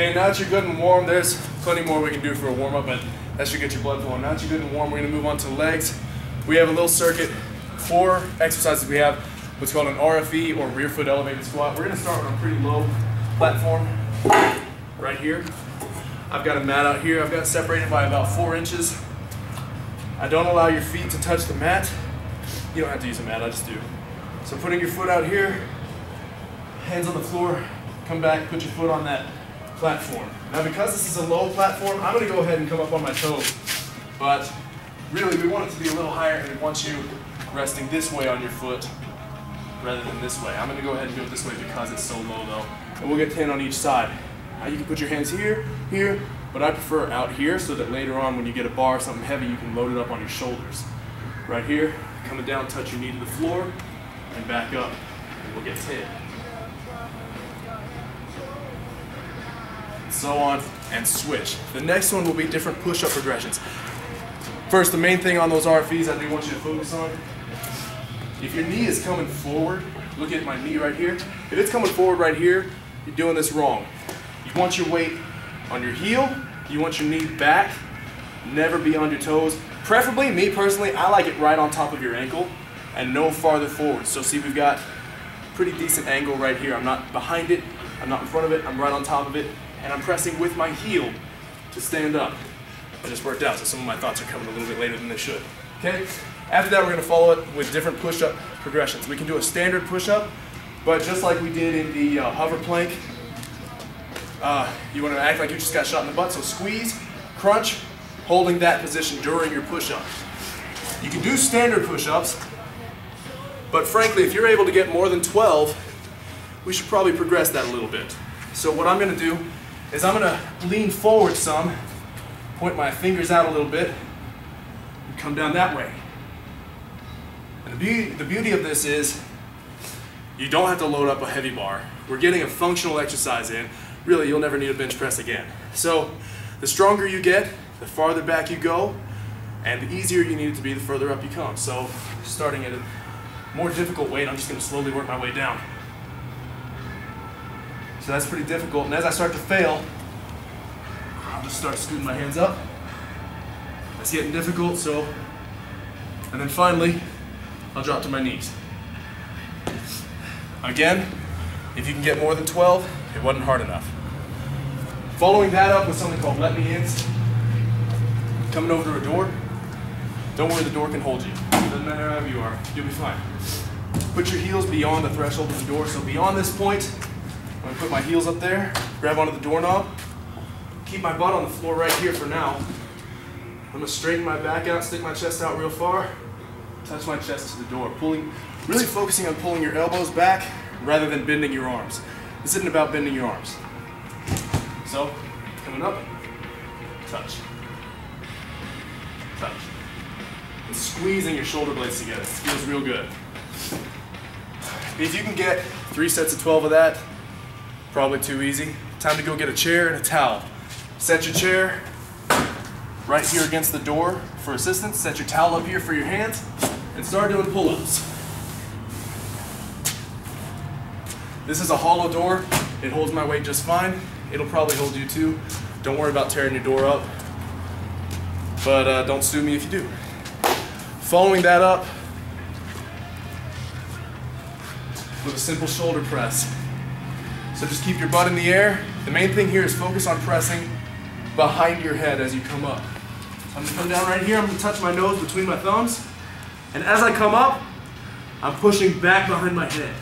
Okay, now that you're good and warm, there's plenty more we can do for a warm-up, but that should get your blood flowing. Now that you're good and warm, we're gonna move on to legs. We have a little circuit, 4 exercises. We have what's called an RFE, or rear foot elevated squat. We're gonna start on a pretty low platform right here. I've got a mat out here. I've got it separated by about 4 inches. I don't allow your feet to touch the mat. You don't have to use a mat, I just do. So putting your foot out here, hands on the floor, come back, put your foot on that platform. Now because this is a low platform, I'm gonna go ahead and come up on my toes. But really we want it to be a little higher, and we want you resting this way on your foot rather than this way. I'm gonna go ahead and go this way because it's so low though. And we'll get 10 on each side. Now you can put your hands here, here, but I prefer out here so that later on when you get a bar or something heavy, you can load it up on your shoulders. Right here, coming down, touch your knee to the floor, and back up, and we'll get 10. So on, and switch. The next one will be different push-up progressions. First, the main thing on those RFEs I do want you to focus on, if your knee is coming forward, look at my knee right here. If it's coming forward right here, you're doing this wrong. You want your weight on your heel, you want your knee back, never be on your toes. Preferably, me personally, I like it right on top of your ankle and no farther forward. So see, we've got pretty decent angle right here. I'm not behind it, I'm not in front of it, I'm right on top of it, and I'm pressing with my heel to stand up. I just worked out, so some of my thoughts are coming a little bit later than they should. Okay? After that, we're gonna follow it with different push-up progressions. We can do a standard push-up, but just like we did in the hover plank, you wanna act like you just got shot in the butt, so squeeze, crunch, holding that position during your push-up. You can do standard push-ups, but frankly, if you're able to get more than 12, we should probably progress that a little bit. So what I'm gonna do is I'm gonna lean forward some, point my fingers out a little bit, and come down that way. And the beauty of this is you don't have to load up a heavy bar. We're getting a functional exercise in. Really, you'll never need a bench press again. So the stronger you get, the farther back you go, and the easier you need it to be, the further up you come. So starting at a more difficult weight, I'm just gonna slowly work my way down. So that's pretty difficult, and as I start to fail, I'll just start scooting my hands up. It's getting difficult, so, and then finally, I'll drop to my knees. Again, if you can get more than 12, it wasn't hard enough. Following that up with something called let-me-ins. Coming over to a door. Don't worry, the door can hold you. Doesn't matter how you are, you'll be fine. Put your heels beyond the threshold of the door. So beyond this point, I'm gonna put my heels up there, grab onto the doorknob, keep my butt on the floor right here for now. I'm gonna straighten my back out, stick my chest out real far, touch my chest to the door, really focusing on pulling your elbows back rather than bending your arms. This isn't about bending your arms. So, coming up, touch, touch. And squeezing your shoulder blades together. It feels real good. If you can get 3 sets of 12 of that, probably too easy. Time to go get a chair and a towel. Set your chair right here against the door for assistance. Set your towel up here for your hands and start doing pull-ups. This is a hollow door. It holds my weight just fine. It'll probably hold you too. Don't worry about tearing your door up, but don't sue me if you do. Following that up with a simple shoulder press. So just keep your butt in the air. The main thing here is focus on pressing behind your head as you come up. So I'm gonna come down right here, I'm gonna touch my nose between my thumbs, and as I come up, I'm pushing back behind my head.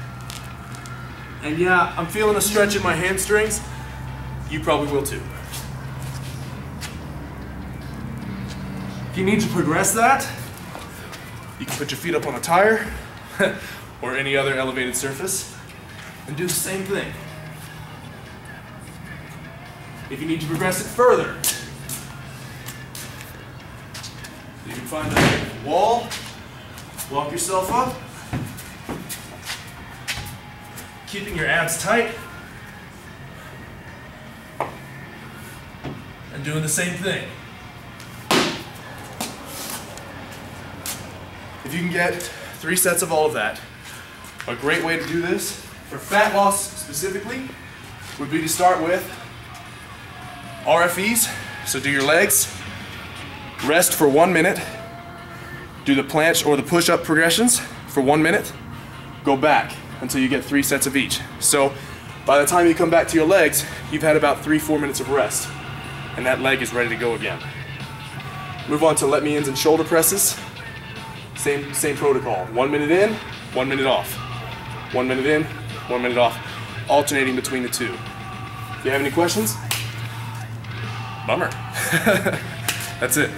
And yeah, I'm feeling a stretch in my hamstrings. You probably will too. If you need to progress that, you can put your feet up on a tire or any other elevated surface and do the same thing. If you need to progress it further, you can find a wall, walk yourself up, keeping your abs tight, and doing the same thing. If you can get 3 sets of all of that, a great way to do this, for fat loss specifically, would be to start with RFEs, so do your legs, rest for 1 minute, do the planche or the push-up progressions for 1 minute, go back until you get 3 sets of each. So by the time you come back to your legs, you've had about 3-4 minutes of rest, and that leg is ready to go again. Move on to let me ins and shoulder presses. Same protocol. 1 minute in, 1 minute off. 1 minute in, 1 minute off, alternating between the two. If you have any questions, bummer. That's it.